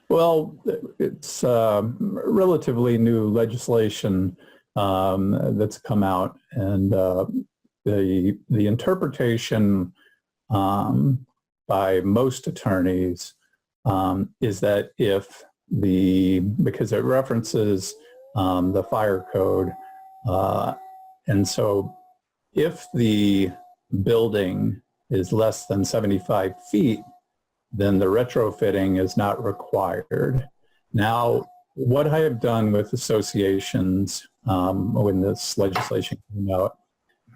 Well, it's relatively new legislation that's come out, and the interpretation by most attorneys is that because it references the fire code, and so if the building is less than 75 feet, then the retrofitting is not required. Now, what I have done with associations when this legislation came out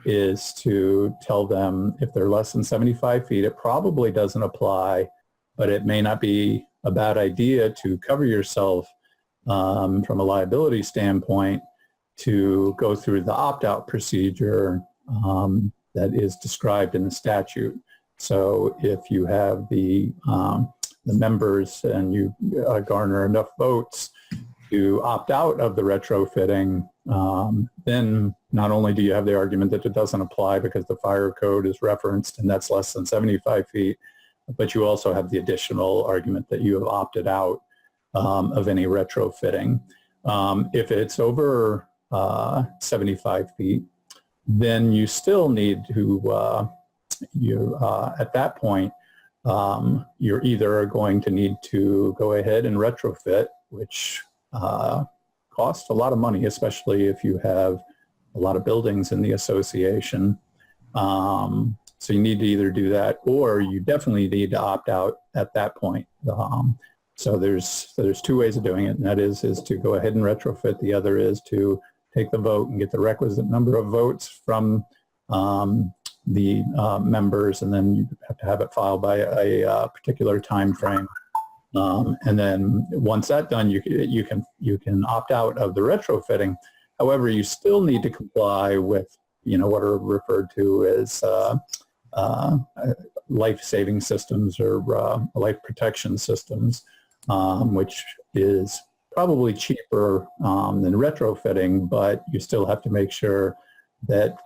is to tell them if they're less than 75 feet, it probably doesn't apply, but it may not be a bad idea to cover yourself from a liability standpoint to go through the opt-out procedure that is described in the statute. So if you have the members and you garner enough votes to opt out of the retrofitting, then not only do you have the argument that it doesn't apply because the fire code is referenced and that's less than 75 feet, but you also have the additional argument that you have opted out of any retrofitting. If it's over 75 feet, then you still need to at that point, you're either going to need to go ahead and retrofit, which costs a lot of money, especially if you have a lot of buildings in the association. So you need to either do that, or you definitely need to opt out at that point. So there's two ways of doing it, and that is to go ahead and retrofit. The other is to take the vote and get the requisite number of votes from the members, and then you have to have it filed by a particular time frame. And then once that's done, you can opt out of the retrofitting. However, you still need to comply with what are referred to as life-saving systems or life protection systems, which is probably cheaper than retrofitting, but you still have to make sure that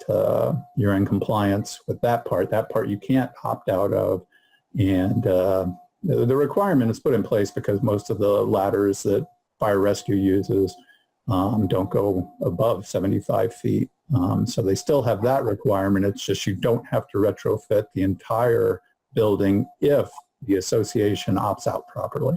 you're in compliance with that part. That part you can't opt out of. And the requirement is put in place because most of the ladders that fire rescue uses don't go above 75 feet. So they still have that requirement. It's just you don't have to retrofit the entire building if the association opts out properly.